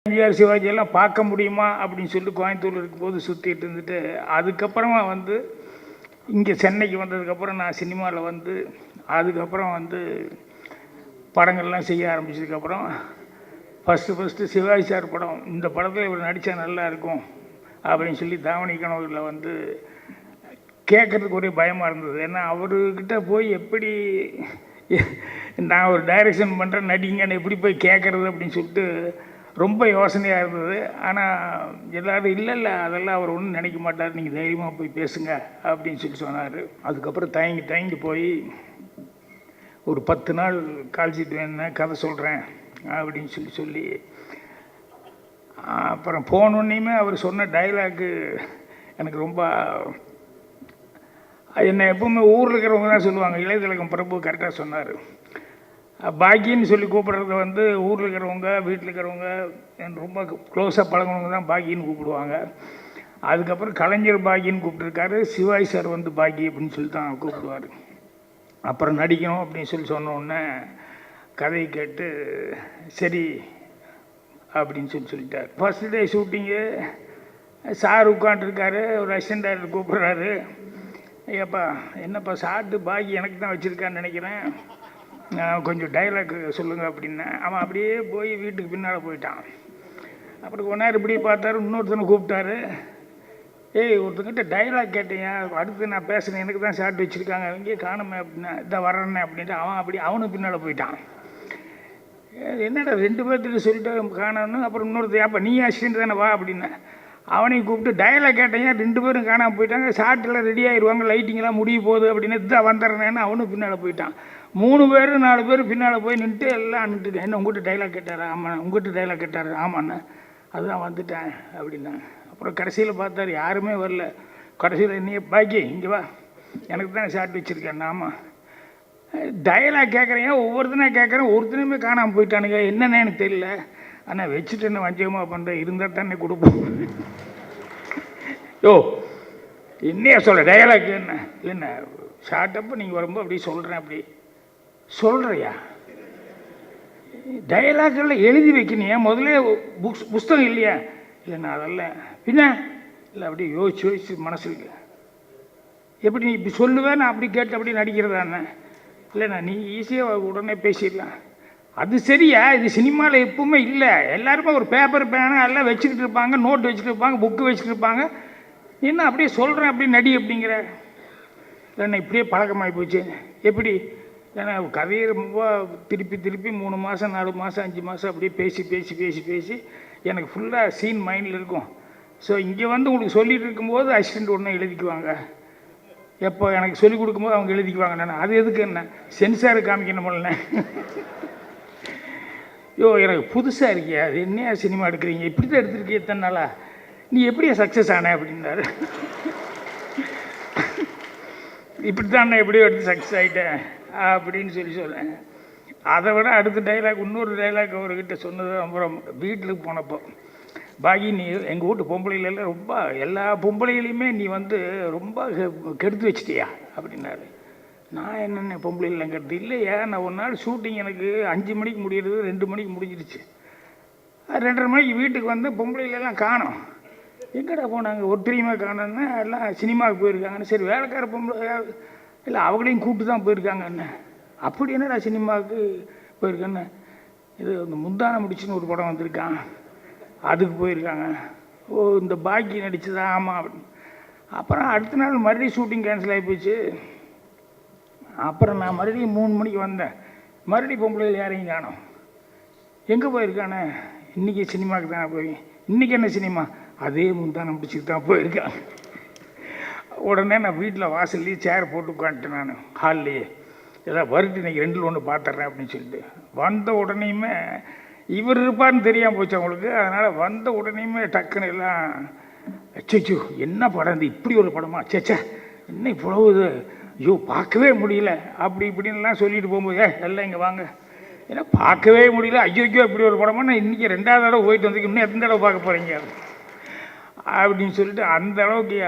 எம்ஜிஆர் சிவாஜியெல்லாம் பார்க்க முடியுமா அப்படின்னு சொல்லி கோயம்புத்தூர் இருக்கும்போது சுற்றிட்டு இருந்துட்டு அதுக்கப்புறமா வந்து இங்கே சென்னைக்கு வந்ததுக்கப்புறம் நான் சினிமாவில் வந்து அதுக்கப்புறம் வந்து படங்கள்லாம் செய்ய ஆரம்பித்ததுக்கப்புறம் ஃபஸ்ட்டு சிவாஜி சார் படம், இந்த படத்தில் இவர் நடித்தா நல்லா இருக்கும் அப்படின்னு சொல்லி தாவணி கனவுகளில் வந்து கேட்குறதுக்கு ஒரே பயமாக இருந்தது. ஏன்னா அவர்கிட்ட போய் எப்படி நான் ஒரு டைரக்ஷன் பண்ணுறேன் நடிங்கன்னு எப்படி போய் கேட்குறது அப்படின்னு சொல்லிட்டு ரொம்ப யோசனையாக இருந்தது. ஆனால் எல்லோரும் இல்லை அதெல்லாம் அவர் ஒன்றும் நினைக்க மாட்டார், நீங்கள் தைரியமாக போய் பேசுங்க அப்படின்னு சொல்லி சொன்னார். அதுக்கப்புறம் தயங்கி போய் ஒரு 10 நாள் கால்ஷீட் வேணும்னா கதை சொல்கிறேன் அப்படின்னு சொல்லி அப்புறம் போனோன்னையுமே அவர் சொன்ன டைலாக்கு எனக்கு ரொம்ப, என்னை எப்பவுமே ஊரில் இருக்கிறவங்க தான் சொல்லுவாங்க, இளையதிலகம் பிரபு கரெக்டாக சொன்னார், பாக்கின்னு சொல்லி கூப்பிட்றது வந்து ஊரில் இருக்கிறவங்க வீட்டில் இருக்கிறவங்க ரொம்ப க்ளோஸாக பழகினவங்க தான் பாக்கின்னு கூப்பிடுவாங்க. அதுக்கப்புறம் கலைஞர் பாக்கின்னு கூப்பிட்டுருக்காரு, சிவாஜி சார் வந்து பாக்கி அப்படின்னு சொல்லி தான் கூப்பிடுவார். அப்புறம் நடிக்கணும் அப்படின்னு சொல்லி சொன்னோடனே கதையை கேட்டு சரி அப்படின்னு சொல்லிட்டார். ஃபஸ்ட்டு டே ஷூட்டிங்கு சார் உட்காண்ட்ருக்காரு, ஒரு அசிஸ்டன்ட் டைரக்டர் கூப்பிட்றாரு, ஐயாப்பா என்னப்பா சாப்பிட்டு பாக்கி எனக்கு தான் வச்சுருக்கான்னு நினைக்கிறேன், கொஞ்சம் டைலாக் சொல்லுங்கள் அப்படின்னேன். அவன் அப்படியே போய் வீட்டுக்கு பின்னால் போயிட்டான். அப்புறம் கொஞ்ச நேரம் இப்படி பார்த்தாரு, இன்னொருத்தனை கூப்பிட்டாரு, ஏய் ஒருத்தங்கிட்ட டைலாக் கேட்டேன், அடுத்து நான் பேசுகிறேன், எனக்கு தான் ஷார்ட் வச்சுருக்காங்க, இங்கேயே காணுமே அப்படின்னா இதான் வர்றேன்னே அப்படின்ட்டு அவனுக்கு பின்னால் போயிட்டான். என்னடா 2 பேர்த்துட்டு சொல்லிட்டு காணோன்னு. அப்புறம் இன்னொருத்தர், அப்போ நீ அசிஸ்டன்ட் தானே வா அப்படின்னேன். அவனையும் கூப்பிட்டு டைலாக் கேட்டேன், 2 பேரும் காணாமல் போயிட்டாங்க, ஷார்ட்டெல்லாம் ரெடி ஆகிடுவாங்க, லைட்டிங்கெல்லாம் முடிய போகுது அப்படின்னு இதான் வந்துடுறேன்னு அவனுக்கு பின்னால் போயிட்டான். 3 பேர் 4 பேர் பின்னால் போய் நின்றுட்டு எல்லாம் நின்றுட்டு, என்ன உங்கள்கிட்ட டைலாக் கேட்டார்? ஆமாண்ணா. உங்கள்கிட்ட டைலாக் கேட்டார்? ஆமாண்ணா. அதுதான் வந்துட்டேன் அப்படின்னா. அப்புறம் கடைசியில் பார்த்தாரு யாருமே வரல. கடைசியில் நீ பாக்கி இங்கே வா, எனக்கு தான் ஷார்ட் வச்சுருக்கேன். ஆமாம், டைலாக் கேட்குறேன், ஒவ்வொருத்தனே கேட்குறேன், ஒருத்தனையுமே காணாமல் போயிட்டானுங்க, என்னன்னு எனக்கு தெரியல, ஆனால் வச்சுட்டு என்ன வஞ்சகமாக பண்ணுறேன், இருந்தால் தானே கொடுப்போம். யோ என்னையா சொல்ல டைலாக் என்ன இல்லைண்ணா, ஷார்ட்டப்போ நீங்கள் வரும்போது அப்படி சொல்கிறேன், அப்படி சொல்கிறியா? டைலாக்கெல்லாம் எழுதி வைக்கணியா, முதல்ல புஸ்தகம் இல்லையா? இல்லைண்ணா அதெல்லாம் பின்ன இல்லை, அப்படியே யோசிச்சு மனசுக்கு எப்படி நீ இப்படி சொல்லுவேன், நான் அப்படி கேட்டு அப்படி நடிக்கிறதாண்ணே. இல்லைண்ணா நீ ஈஸியாக உடனே பேசிடலாம். அது சரியா? இது சினிமாவில் எப்பவுமே இல்லை, எல்லாருமே ஒரு பேப்பர் பேனா எல்லாம் வச்சுக்கிட்டு இருப்பாங்க, நோட் வச்சுட்டு இருப்பாங்க, புக்கு வச்சுட்டு இருப்பாங்க, என்ன அப்படியே சொல்கிறேன் அப்படி நடி அப்படிங்கிற. இல்லைண்ணா இப்படியே பழக்கமாகி போச்சு. எப்படி? ஏன்னா கதையை ரொம்ப திருப்பி 3 மாதம் 4 மாதம் 5 மாதம் அப்படியே பேசி எனக்கு ஃபுல்லாக சீன் மைண்டில் இருக்கும். ஸோ இங்கே வந்து உங்களுக்கு சொல்லிகிட்டு இருக்கும்போது அசிஸ்டண்ட் ஒன்று எழுதிக்குவாங்க, எப்போ எனக்கு சொல்லிக் கொடுக்கும்போது அவங்க எழுதிக்குவாங்க. நான் அது எதுக்கு என்ன சென்சாரு காமிக்கணுமில்ல. யோ எனக்கு புதுசாக இருக்கியா, அது என்னையா சினிமா எடுக்கிறீங்க, இப்படி தான் எடுத்துருக்கீங்க இத்தனை நாளா, நீ எப்படியா சக்ஸஸ் ஆன அப்படின்னாரு. இப்படி தான் நான் எப்படியோ எடுத்து சக்ஸஸ் ஆகிட்டேன் அப்படின்னு சொல்லேன். அதை விட அடுத்த டைலாக், இன்னொரு டைலாக் அவர்கிட்ட சொன்னது, அப்புறம் வீட்டுக்கு போனப்போ, பாகி நீ எங்கள் வீட்டு பொம்பளைகளெல்லாம் ரொம்ப எல்லா பொம்பளைகளையுமே நீ வந்து ரொம்ப கெடுத்து வச்சிட்டியா அப்படின்னாரு. நான் என்னென்ன பொம்பளைலாம் கெடுத்து இல்லையா, நான் ஒரு நாள் ஷூட்டிங் எனக்கு 5 மணிக்கு முடிகிறது, 2 மணிக்கு முடிஞ்சிடுச்சு. 2:30 மணிக்கு வீட்டுக்கு வந்து பொம்பளைகளெல்லாம் காணோம், எங்கடா போனாங்க, ஒற்றுமையாக காணோன்னா எல்லாம் சினிமாவுக்கு போயிருக்காங்கன்னு. சரி வேலைக்கார பொம்பளை இல்லை அவங்களையும் கூப்பிட்டு தான் போயிருக்காங்கன்னு. அப்படி என்னடா சினிமாவுக்கு போயிருக்கேன்னு, இது இந்த முந்தானை முடிச்சுன்னு ஒரு படம் வந்திருக்கான், அதுக்கு போயிருக்காங்க. ஓ இந்த பாக்கி நடிச்சதா? ஆமாம் அப்படின்னு. அப்புறம் அடுத்த நாள் மறுபடியும் ஷூட்டிங் கேன்சல் ஆகி போச்சு. அப்புறம் நான் மறுபடியும் 3 மணிக்கு வந்தேன், மறுபடியும் பொம்பளையில் யாரையும் காணோம், எங்கே போயிருக்கானே, இன்றைக்கி சினிமாவுக்கு தானே போய், இன்றைக்கி என்ன சினிமா, அதே முந்தானை முடிச்சுட்டு தான் போயிருக்காங்க. உடனே நான் வீட்டில் வாசல்லையே சேர் போட்டு உட்காந்துட்டேன், நான் ஹால்லையே, ஏதாவது வருட்டு இன்றைக்கி 2ல் 1 பார்த்துட்றேன் அப்படின்னு சொல்லிட்டு. வந்த உடனேயுமே இவர் இருப்பார்னு தெரியாமல் போச்சு அவங்களுக்கு. அதனால் வந்த உடனேயுமே டக்குன்னு எல்லாம் அச்சோ என்ன படம், இந்த இப்படி ஒரு படமா, சேச்சா என்ன இவ்வளவு, ஐயோ பார்க்கவே முடியல அப்படி இப்படின்லாம் சொல்லிட்டு போகும்போது, எல்லாம் இங்கே வாங்க, ஏன்னா பார்க்கவே முடியல, ஐயோ இப்படி ஒரு படமா, நான் இன்றைக்கி 2வது தடவை போயிட்டு வந்திருக்கேன், இன்னும் எத்தனை தடவை பார்க்க போகிறீங்க அப்படின்னு சொல்லிட்டு, அந்த அளவுக்கு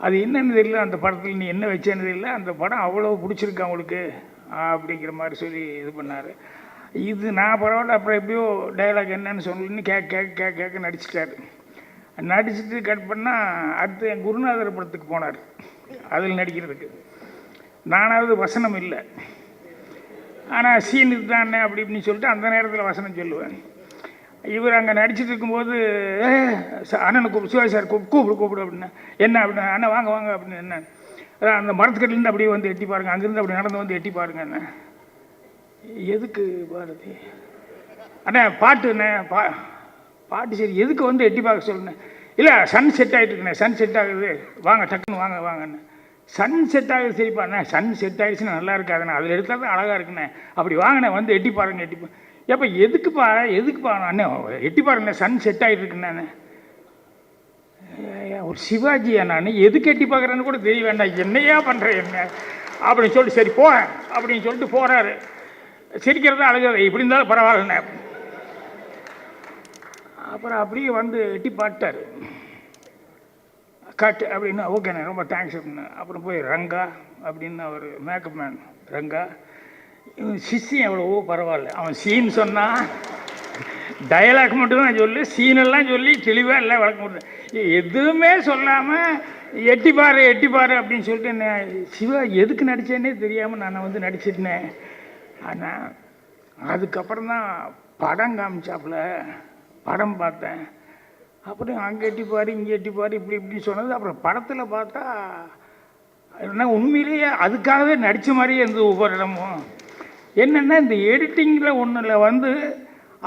அது என்னன்னு தெரியல, அந்த படத்தில் நீ என்ன வச்சேன்னு தெரியல, அந்த படம் அவ்வளோ பிடிச்சிருக்கு அவங்களுக்கு அப்படிங்கிற மாதிரி சொல்லி இது பண்ணார். இது நான் பரவாயில்ல, அப்புறம் எப்படியோ டைலாக் என்னன்னு சொல்லணுன்னு கேட்க நடிச்சிட்டாரு. நடிச்சுட்டு கட் பண்ணால் அடுத்து என் குருநாதர் படத்துக்கு போனார் அதில் நடிக்கிறதுக்கு. நானாவது வசனம் இல்லை, ஆனால் சீன் இதுதானே அப்படி இப்படின்னு சொல்லிட்டு அந்த நேரத்தில் வசனம் சொல்லுவேன். இவர் அங்கே நடிச்சுட்டு இருக்கும்போது அண்ணனை கூப்பிடு, சிவாஜி சார் கூப்பிடு அப்படின்னா என்ன அப்படின்னா, அண்ணன் வாங்க வாங்க அப்படின்னு. என்ன அதான் அந்த மரத்துக்கட்டிலேருந்து அப்படியே வந்து எட்டி பாருங்க, அங்கேருந்து அப்படி நடந்து வந்து எட்டி பாருங்க. என்ன எதுக்கு பாரதி அண்ணே பாட்டு என்ன பாட்டு சரி, எதுக்கு வந்து எட்டி பார்க்க சொல்லுண்ணே? இல்லை சன் செட் ஆகிட்டு இருக்குண்ணே, சன் செட் ஆகுது, வாங்க டக்குன்னு வாங்க வாங்கண்ணே. சன் செட் ஆகுது சரிப்பா அண்ணே, சன் செட் ஆகிடுச்சுன்னா நல்லா இருக்காதுண்ணே, அதில் எடுத்தால் தான் அழகாக இருக்குண்ணே, அப்படி வாங்கினேன் வந்து எட்டி பாருங்க எட்டி எப்போ எதுக்குப்பா அண்ணே எட்டி பாருங்கண்ணே, சன் செட் ஆகிட்டு இருக்குண்ணே. ஒரு சிவாஜியா நான் எதுக்கு எட்டி பார்க்குறேன்னு கூட தெரிய வேண்டாம், என்னையா பண்ணுறேன் என்ன அப்படின்னு சொல்லிட்டு சரி போகிறேன் அப்படின்னு சொல்லிட்டு போகிறாரு. சிரிக்கிறதா அழுகிறது இப்படி இருந்தாலும் பரவாயில்லண்ணே. அப்புறம் அப்படியே வந்து எட்டி பாட்டார், கட் அப்படின்னா ஓகேண்ணே ரொம்ப தேங்க்ஸ் அப்படின்னு. அப்புறம் போய் ரங்கா அப்படின்னு அவர் மேக்கப் மேன் ரங்கா, இவன் சிஷியம் எவ்வளவோ பரவாயில்ல, அவன் சீன் சொன்னால் டயலாக் மட்டும்தான் சொல்லு, சீனெல்லாம் சொல்லி தெளிவாக இல்லை வழக்க முடியும், எதுவுமே சொல்லாமல் எட்டி பாரு அப்படின்னு சொல்லிட்டு என்ன சிவா எதுக்கு நடித்தேன்னே தெரியாமல் நான் வந்து நடிச்சிருந்தேன். ஆனால் அதுக்கப்புறம் தான் படம் காமிச்சாப்புல, படம் பார்த்தேன். அப்புறம் அங்கே எட்டிப்பார் இங்கே எட்டிப்பார் இப்படி இப்படி சொன்னது. அப்புறம் படத்தில் பார்த்தா என்ன உண்மையிலேயே அதுக்காகவே நடித்த மாதிரியே இருந்தது ஒவ்வொரு இடமும். என்னென்னா இந்த எடிட்டிங்கில் ஒன்றில் வந்து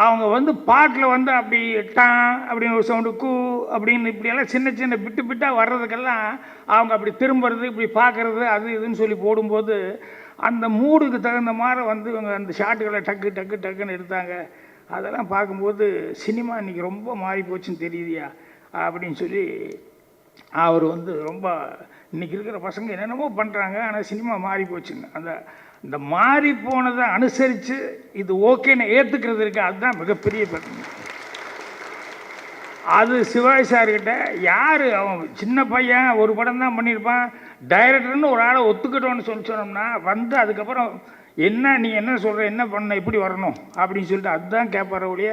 அவங்க வந்து பாட்டில் வந்து அப்படி டான் அப்படின்னு ஒரு சவுண்டு கூ அப்படின்னு இப்படியெல்லாம் சின்ன சின்ன பிட்டாக வர்றதுக்கெல்லாம் அவங்க அப்படி திரும்புறது இப்படி பார்க்குறது அது இதுன்னு சொல்லி போடும்போது அந்த மூடுக்கு தகுந்த மாதிரி வந்து இவங்க அந்த ஷாட்டுகளை டக்குன்னு எடுத்தாங்க. அதெல்லாம் பார்க்கும்போது சினிமா இன்றைக்கி ரொம்ப மாறி போச்சுன்னு தெரியுதியா அப்படின்னு சொல்லி அவர் வந்து ரொம்ப இன்றைக்கி இருக்கிற பசங்க என்னென்னமோ பண்ணுறாங்க, ஆனால் சினிமா மாறி போச்சுங்க. அந்த மாறி போனதை அனுசரித்து இது ஓகேன்னு ஏற்றுக்கிறது இருக்கு, அதுதான் மிகப்பெரிய பிரச்சனை. அது சிவாஜி சார்கிட்ட யார் அவன் சின்ன பையன் ஒரு படம் தான் பண்ணியிருப்பான், டைரக்டர்னு ஒரு ஆளை ஒத்துக்கிட்டோன்னு சொன்னோம்னா வந்து அதுக்கப்புறம் என்ன நீ என்ன சொல்கிற என்ன பண்ண இப்படி வரணும் அப்படின்னு சொல்லிட்டு அதுதான் கேட்பார ஒழிய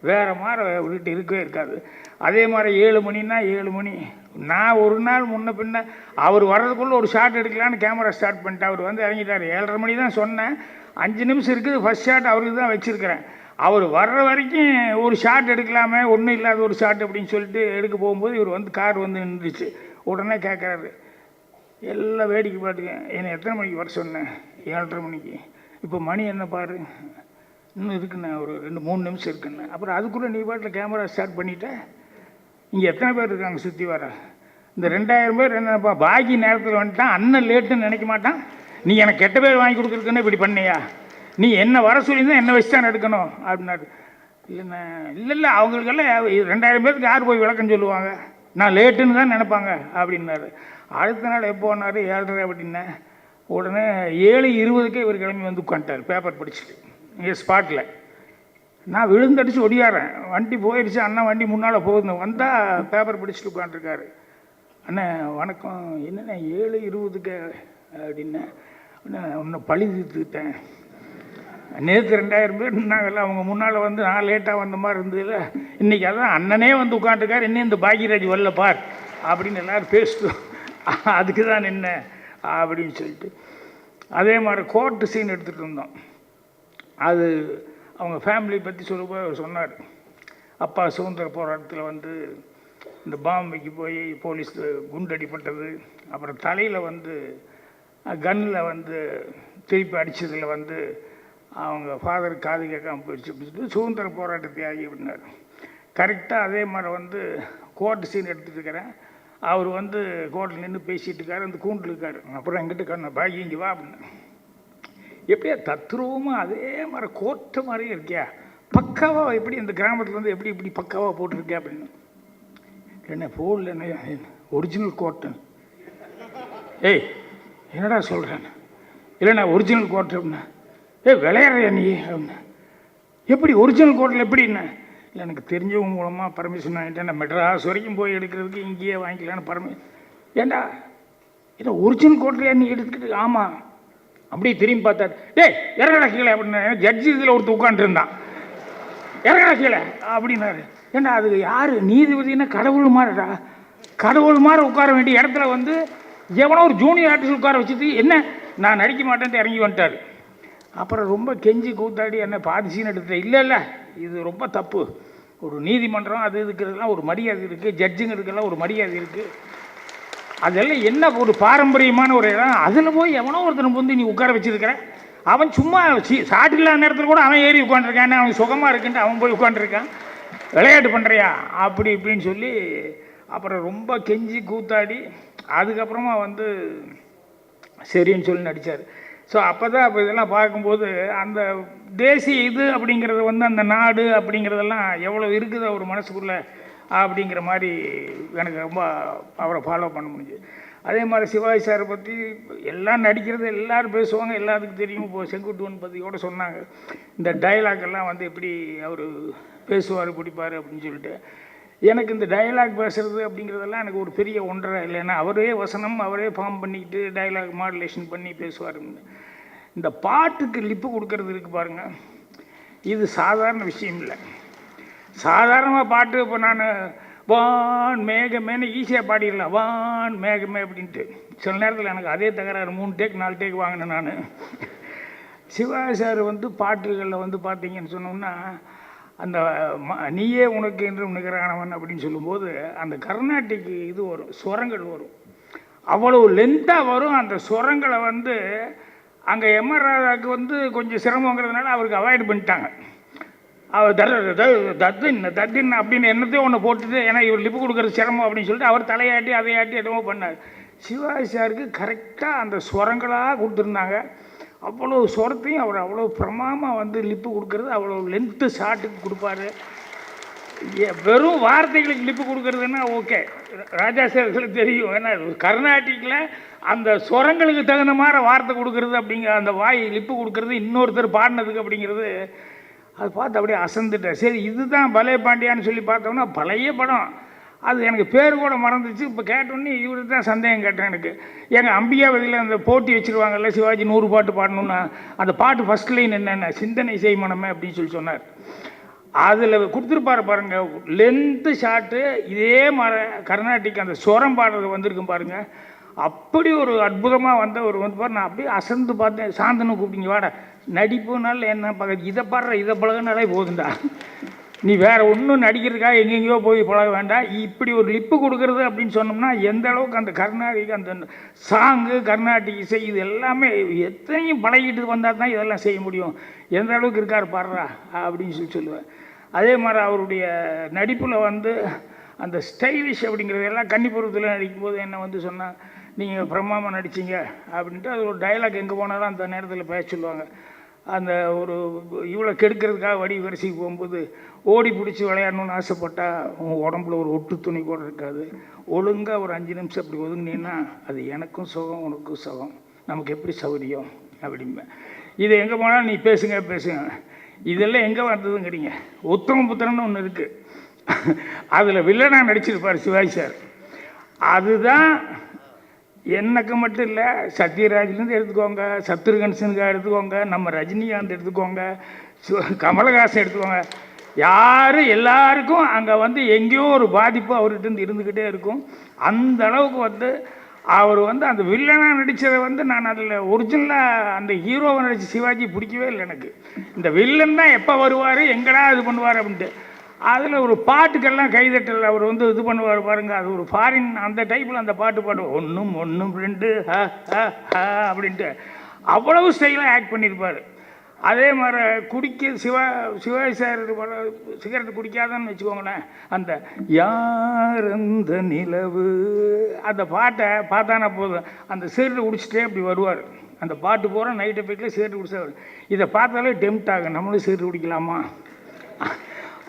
வேறு மாதிரி விட்டு இருக்கவே இருக்காது. அதே மாதிரி 7 மணின்னா 7 மணி. நான் ஒரு நாள் முன்ன பின்ன அவர் வர்றதுக்குள்ளே ஒரு ஷாட் எடுக்கலான்னு கேமரா ஸ்டார்ட் பண்ணிட்டு அவர் வந்து இறங்கிட்டார். 7:30 மணி தான் சொன்னேன், 5 நிமிஷம் இருக்குது, ஃபஸ்ட் ஷாட் அவருக்கு தான் வச்சுருக்கிறேன். அவர் வர்ற வரைக்கும் ஒரு ஷாட் எடுக்கலாமே, ஒன்றும் இல்லாத ஒரு ஷாட் அப்படின்னு சொல்லிட்டு எடுக்க போகும்போது இவர் வந்து கார் வந்து நின்றுச்சு. உடனே கேட்குறாரு, எல்லாம் வேடிக்கை பாட்டுங்க, என்னை எத்தனை மணிக்கு வர சொன்னேன்? 7:30 மணிக்கு. இப்போ மணி என்ன பாரு, இன்னும் இருக்குண்ணே, ஒரு 2-3 நிமிஷம் இருக்குண்ணே. அப்புறம் அதுக்குள்ளே நீ பாட்டில் கேமரா ஸ்டார்ட் பண்ணிட்டேன். இங்கே எத்தனை பேர் இருக்காங்க சுற்றி வர? இந்த 2000 பேர் என்னப்பா பாக்கி நேரத்தில் வந்துட்டான், அண்ணன் லேட்டுன்னு நினைக்க மாட்டான். நீ எனக்கு கெட்ட பேர் வாங்கி கொடுக்குறதுக்குன்னு இப்படி பண்ணியா? நீ என்ன வர சொல்லியிருந்தா என்ன வச்சு தான் எடுக்கணும் அப்படின்னாரு. இல்லைண்ணே இல்லை அவங்களுக்கெல்லாம் 2000 பேருக்கு யார் போய் விளக்கம் சொல்லுவாங்க, நான் லேட்டுன்னு தான் நினைப்பாங்க அப்படின்னாரு. அடுத்த நாள் எப்போனாரு 7:30 அப்படின்னா உடனே 7:20க்கே இவர் கிளம்பி வந்து உட்காந்துட்டார் பேப்பர் படிச்சுட்டு இங்கே ஸ்பாட்டில். நான் விழுந்தடிச்சு ஒடியாறேன், வண்டி போயிடுச்சு, அண்ணன் வண்டி முன்னால் போகுது, வந்தால் பேப்பர் படிச்சுட்டு உட்காந்துருக்காரு. அண்ணன் வணக்கம், என்னண்ணே 7:20க்கு அப்படின்னேன். உன்னை பழி தீர்த்துக்கிட்டேன், நேற்று 2000 பேர் இருந்தாங்கல்ல, அவங்க முன்னால் வந்து நான் லேட்டாக வந்த மாதிரி இருந்ததில்ல, இன்றைக்கி அதான் அண்ணனே வந்து உட்காந்துருக்காரு, இன்னும் இந்த பாக்யராஜ் வரல பார் அப்படின்னு எல்லோரும் பேசிட்டோம், அதுக்கு தான் நின்ன அப்படின்னு சொல்லிட்டு. அதே மாதிரி கோர்ட்டு சீன் எடுத்துகிட்டு இருந்தோம். அது அவங்க ஃபேமிலி பற்றி சொல்லும்போது அவர் சொன்னார், அப்பா சுதந்திர போராட்டத்தில் வந்து இந்த பாம்பேக்கு போய் போலீஸ் குண்டடிப்பட்டது, அப்புறம் தலையில் வந்து கன்னில் வந்து திருப்பி அடித்ததில் வந்து அவங்க ஃபாதர் காது கேட்காம போயிடுச்சு அப்படின்னு சொல்லிட்டு சுதந்திர போராட்ட தியாகி அப்படின்னார். கரெக்டாக அதே மாதிரி வந்து கோர்ட்டு சீன் எடுத்துகிட்டு இருக்கிறேன். அவர் வந்து கோர்ட்டில் நின்று பேசிகிட்டு இருக்காரு, அந்த கூண்டில் இருக்கார். அப்புறம் எங்கிட்ட கண்ண பாகி இங்கே வா அப்படின்னு. எப்படியா தத்ரூபமாக அதே மாதிரி கோர்ட்டு மாதிரியே இருக்கியா, பக்காவாக எப்படி இந்த கிராமத்தில் வந்து எப்படி இப்படி பக்காவாக போட்டிருக்கேன் அப்படின்னு. என்ன போடல, என்ன ஒரிஜினல் கோர்ட்டு, ஏய் என்னடா சொல்கிறேன், இல்லைண்ணா ஒரிஜினல் கோர்ட்டு அப்படின்னா, விளையாடுறியா நீ அப்படின்னா, எப்படி ஒரிஜினல் கோர்ட்டில் எப்படின்னா, இல்லை எனக்கு தெரிஞ்சவங்க மூலமாக பர்மிஷன் வாங்கிட்டேன், நான் மெட்ராஸ் வரைக்கும் போய் எடுக்கிறதுக்கு இங்கேயே வாங்கிக்கலான்னு ஏண்டா இல்லை ஒரிஜினல் கோர்ட்லையா நீ எடுத்துக்கிட்டு? ஆமாம். அப்படியே திரும்பி பார்த்தாரு, டேய் இறங்கடா கீழே அப்படின்னு. ஜட்ஜி இதில் ஒருத்தர் உட்காந்துருந்தான், இறங்கடா கீழே அப்படின்னாரு. ஏன்னா அது யார் நீதிபதினா கடவுள் மாதிரிடா, கடவுள் மாதிரி உட்கார வேண்டிய இடத்துல வந்து எவனோ ஒரு ஜூனியர் ஆர்டிஸ்ட் உட்கார வச்சுட்டு என்ன நான் நடிக்க மாட்டேன்ட்டு இறங்கி வந்துட்டார். அப்புறம் ரொம்ப கெஞ்சி கூத்தாடி என்ன பாதி சீன் எடுத்துட்டேன். இல்லை இல்லை இது ரொம்ப தப்பு, ஒரு நீதிமன்றம் அது இருக்கிறதுலாம் ஒரு மரியாதை இருக்குது, ஜட்ஜுங்கிறதுக்கெல்லாம் ஒரு மரியாதை இருக்குது, அதெல்லாம் என்ன ஒரு பாரம்பரியமான ஒரு இடம், அதில் போய் எவனோ ஒருத்தனை வந்து நீ உட்கார வச்சுருக்கிற, அவன் சும்மா சாட்டு இல்லாத நேரத்தில் கூட அவன் ஏறி உட்காந்துருக்கான், அவன் சுகமாக இருக்குன்ட்டு அவன் போய் உட்காந்துருக்கான், விளையாட்டு பண்ணுறியா அப்படி இப்படின்னு சொல்லி அப்புறம் ரொம்ப கெஞ்சி கூத்தாடி அதுக்கப்புறமா வந்து சரின்னு சொல்லி நடித்தார். ஸோ அப்போ தான் அப்போ இதெல்லாம் பார்க்கும்போது அந்த தேசிய இது அப்படிங்கிறது வந்து அந்த நாடு அப்படிங்கிறதெல்லாம் எவ்வளோ இருக்குது அவர் மனசுக்குள்ளே அப்படிங்கிற மாதிரி எனக்கு ரொம்ப அவரை ஃபாலோ பண்ண முடிஞ்சுது. அதே மாதிரி சிவாஜி சாரை பற்றி எல்லாம் நடிக்கிறது எல்லோரும் பேசுவாங்க, எல்லாத்துக்கும் தெரியும். இப்போது செங்குட்டுவன் பற்றி கூட சொன்னாங்க, இந்த டைலாக் எல்லாம் வந்து எப்படி அவர் பேசுவார் பிடிப்பார் அப்படின்னு சொல்லிட்டு. எனக்கு இந்த டைலாக் பேசுகிறது அப்படிங்கிறதெல்லாம் எனக்கு ஒரு பெரிய ஒன்றரை இல்லைன்னா, அவரே வசனம் அவரே ஃபார்ம் பண்ணிக்கிட்டு டைலாக் மாடுலேஷன் பண்ணி பேசுவாருங்க. இந்த பாட்டுக்கு லிப்பு கொடுக்கறது இருக்குது பாருங்கள், இது சாதாரண விஷயம் இல்லை. சாதாரணமாக பாட்டு இப்போ நான் வான் மேகமேன்னு ஈஸியாக பாடிடலாம், வான் மேகமே அப்படின்ட்டு. சில நேரத்தில் எனக்கு அதே தகராறு 3 டேக் 4 டேக் வாங்கினேன் நான். சிவாஜி சார் வந்து பாட்டுகளில் வந்து பார்த்தீங்கன்னு சொன்னோம்னா, அந்த நீயே உனக்கு என்று நிகரானவன் அப்படின்னு சொல்லும்போது அந்த கர்நாடிக் இது வரும், ஸ்வரங்கள் வரும், அவ்வளோ லென்த்தாக வரும். அந்த ஸ்வரங்களை வந்து அங்கே எம்ஆர் ராதாவுக்கு வந்து கொஞ்சம் சிரமங்கிறதுனால அவருக்கு அவாய்ட் பண்ணிட்டாங்க. அவர் தத்தின் அப்படின்னு என்னத்தையும் ஒன்று போட்டுட்டு, ஏன்னா இவர் லிப்பு கொடுக்குறது சிரமம் அப்படின்னு சொல்லிட்டு அவர் தலையாட்டி அதையாட்டி என்னமோ பண்ணார். சிவாஜி சாருக்கு கரெக்டாக அந்த ஸ்வரங்களாக கொடுத்துருந்தாங்க. அவ்வளோ ஸ்வரத்தையும் அவர் அவ்வளோ பிரமாமாக வந்து லிப்பு கொடுக்கறது, அவ்வளோ லென்த்து ஷார்ட்டுக்கு கொடுப்பாரு. வெறும் வார்த்தைகளுக்கு லிப்பு கொடுக்கறதுன்னா ஓகே, ராஜா சாருக்கு தெரியும். ஏன்னா கர்நாடிக்கில் அந்த ஸ்வரங்களுக்கு தகுந்த மாதிரி வார்த்தை கொடுக்கறது அப்படிங்கிற அந்த வாய் லிப்பு கொடுக்கறது இன்னொருத்தர் பாடினதுக்கு அப்படிங்கிறது அது பார்த்து அப்படியே அசந்துட்டேன். சரி இதுதான் பலே பாண்டியான்னு சொல்லி பார்த்தோம்னா பழைய படம், அது எனக்கு பேர் கூட மறந்துச்சு. இப்போ கேட்டோன்னே இவரு தான் சந்தேகம் கேட்டேன் எனக்கு. எங்கள் அம்பிகாவதியில் அந்த போட்டி வச்சுருவாங்கல்ல, சிவாஜி 100 பாட்டு பாடணுன்னா அந்த பாட்டு ஃபஸ்ட் லைன் என்னென்ன சிந்தனை செய்மனமே அப்படின்னு சொல்லி சொன்னார். அதில் கொடுத்துருப்பாரு பாருங்கள், லென்த்து ஷார்ட்டு இதே மாதிரி கர்நாடிக் அந்த ஸ்வரம் பாடுறது வந்திருக்கும் பாருங்கள். அப்படி ஒரு அற்புதமாக வந்த ஒரு வந்து பாரு, நான் அப்படியே அசந்து பார்த்தேன். சாந்தனை கூப்பிட்டீங்க வாட, நடிப்புனால என்ன பார்க்க, இதை பாடுற இதை பழகினாலே போதுண்டா, நீ வேறு ஒன்றும் நடிக்கிறதுக்காக எங்கெங்கேயோ போய் பழக வேண்டாம். இப்படி ஒரு லிப்பு கொடுக்குறது அப்படின்னு சொன்னோம்னா எந்த அளவுக்கு அந்த கர்நாடிக் அந்த சாங்கு கர்நாடிக் இசை இது எல்லாமே எத்தனையும் பழகிட்டு வந்தால் தான் இதெல்லாம் செய்ய முடியும். எந்த அளவுக்கு இருக்கார் பாடுறா அப்படின்னு சொல்லி சொல்லுவேன். அதே மாதிரி அவருடைய நடிப்பில் வந்து அந்த ஸ்டைலிஷ் அப்படிங்கிறதெல்லாம் கன்னிபுரத்தில் நடிக்கும்போது என்ன வந்து சொன்னால், நீங்கள் பிரமாமா நடிச்சிங்க அப்படின்ட்டு அது ஒரு டைலாக் எங்கே போனாலும் அந்த நேரத்தில் பேச சொல்லுவாங்க. அந்த ஒரு இவ்வளோ கெடுக்கிறதுக்காக வடி வரிசைக்கு போகும்போது ஓடி பிடிச்சி விளையாடணுன்னு ஆசைப்பட்டால் உங்கள் உடம்புல ஒரு ஒட்டு துணி கூட இருக்காது, ஒழுங்காக ஒரு 5 நிமிஷம் அப்படி ஒதுங்கினீங்கன்னா அது எனக்கும் சுகம் உனக்கும் சுகம், நமக்கு எப்படி சௌகரியம் அப்படிம்பேன். இது எங்கே போனாலும் நீ பேசுங்க பேசுங்க. இதெல்லாம் எங்கே வந்ததுங்கிறீங்க. உத்தம புத்திரன்னு ஒன்று இருக்குது, அதில் வில்லனாக நடிச்சிருப்பார் சிவாஜி சார். அதுதான் எனக்கு மட்டும் இல்லை, சத்யராஜ்லேருந்து எடுத்துக்கோங்க, சத்ருகன் சின்ஹா எடுத்துக்கோங்க, நம்ம ரஜினிகாந்த் எடுத்துக்கோங்க, கமலஹாசன் எடுத்துக்கோங்க, யார் எல்லாருக்கும் அங்கே வந்து எங்கேயோ ஒரு பாதிப்பு அவர்கிட்ட இருந்துக்கிட்டே இருக்கும். அந்த அளவுக்கு வந்து அவர் வந்து அந்த வில்லனாக நடித்ததை வந்து நான் அதில் ஒரிஜினலாக அந்த ஹீரோவை நடித்த சிவாஜி பிடிக்கவே இல்லை எனக்கு. இந்த வில்லன் தான் எப்போ வருவார் எங்கடா இது பண்ணுவார் அப்படின்ட்டு. அதில் ஒரு பாட்டுக்கெல்லாம் கைதட்டல் அவர் வந்து இது பண்ணுவார் பாருங்கள், அது ஒரு ஃபாரின் அந்த டைப்பில் அந்த பாட்டு பாடுவோம், 1 2 அப்படின்ட்டு அவ்வளவு ஸ்டைலாக ஆக்ட் பண்ணியிருப்பார். அதே மாதிரி சிவாஜி சார் சிகரெட் குடிக்காதான்னு வச்சுக்கோங்களேன், அந்த யார் அந்த நிலவு அந்த பாட்டை பார்த்தானா போதும் அந்த சிகரெட் குடிச்சிட்டே அப்படி வருவார். அந்த பாட்டு போகிற நைட்டு போய்ட்டில் சிகரெட் குடிச்சார். இதை பார்த்தாலே டெம்ட் ஆகும், நம்மளும் சிகரெட் குடிக்கலாமா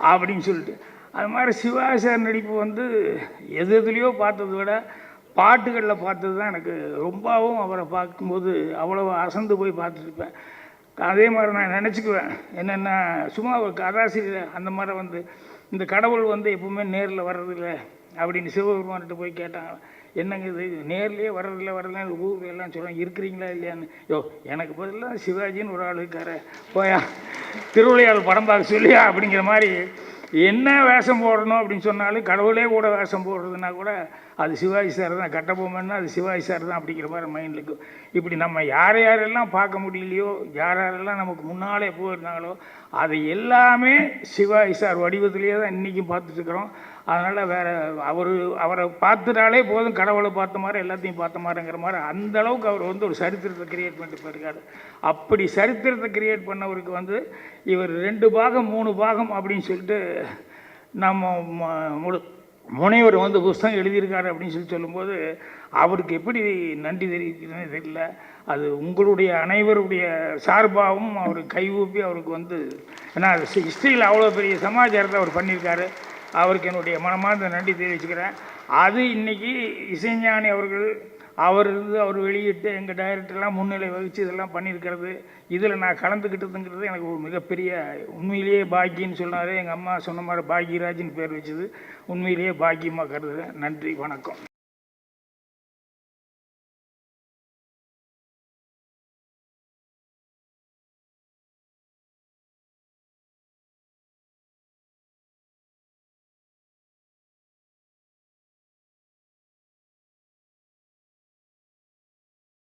அப்படின்னு சொல்லிட்டு. அது மாதிரி சிவாஜி சார் நடிப்பு வந்து எதுலேயோ பார்த்ததை விட பாட்டுகளில் பார்த்தது தான் எனக்கு ரொம்பவும் அவரை பார்க்கும்போது அவ்வளோ அசந்து போய் பார்த்துருப்பேன். அதே மாதிரி நான் நினச்சிக்குவேன் என்னென்னா, சும்மா ஒரு கதாசிரியர் அந்த மாதிரி வந்து இந்த கடவுள் வந்து எப்பவுமே நேரில் வர்றதில்லை அப்படின்னு சிவபெருமான்கிட்ட போய் கேட்டாங்க. என்னங்க இது நேர்லேயே வர்றதில்ல ஊரில் எல்லாம் சொல்கிறாங்க இருக்கிறீங்களா இல்லையான்னு. எனக்கு பதிலாக சிவாஜின்னு ஒரு ஆள் இருக்காரு, போயா திருவிளையாடல் படம் பார்க்க சொல்லியா அப்படிங்கிற மாதிரி என்ன வேஷம் போடணும் அப்படின்னு சொன்னாலும் கடவுளே கூட வேஷம் போடுறதுனா கூட அது சிவாஜி சார் தான், கட்டபொம்மன்னா அது சிவாஜி சார் தான் அப்படிங்கிற மாதிரி மைண்டுக்கு. இப்படி நம்ம யாரெல்லாம் பார்க்க முடியலையோ, யாரெல்லாம் நமக்கு முன்னாலே போயிருந்தாங்களோ அது எல்லாமே சிவாஜி சார் வடிவத்திலேயே தான் இன்றைக்கும் பார்த்துட்ருக்குறோம். அதனால் வேறு அவரை பார்த்துட்டாலே போதும், கடவுளை பார்த்த மாதிரி எல்லாத்தையும் பார்த்த மாதிரிங்கிற மாதிரி அந்த அளவுக்கு அவர் வந்து ஒரு சரித்திரத்தை கிரியேட் பண்ணிட்டு போயிருக்காரு. அப்படி சரித்திரத்தை கிரியேட் பண்ணவருக்கு வந்து இவர் 2 பாகம் 3 பாகம் அப்படின்னு சொல்லிட்டு நம்ம முனைவர் வந்து புஸ்தகம் எழுதியிருக்காரு அப்படின்னு சொல்லும்போது அவருக்கு எப்படி நன்றி தெரிவிக்கிறதுன்னு தெரியல. அது உங்களுடைய அனைவருடைய சார்பாகவும் அவர் கைகூப்பி அவருக்கு வந்து, ஏன்னா ஹிஸ்ட்ரியில் அவ்வளோ பெரிய சமாச்சாரத்தை அவர் பண்ணியிருக்காரு. அவருக்கு என்னுடைய மனமார்ந்த நன்றி தெரிவிச்சுக்கிறேன். அது இன்றைக்கி இசைஞானி அவர் வெளியிட்டு எங்கள் டைரக்டர்லாம் முன்னிலை வகித்து இதெல்லாம் பண்ணியிருக்கிறது, இதில் நான் கலந்துக்கிட்டதுங்கிறது எனக்கு ஒரு மிகப்பெரிய உண்மையிலேயே பாக்கியன்னு சொன்னார். எங்கள் அம்மா சொன்ன மாதிரி பாக்யராஜின்னு பேர் வச்சது உண்மையிலேயே பாக்கியமாக கருதுகிறேன். நன்றி, வணக்கம்.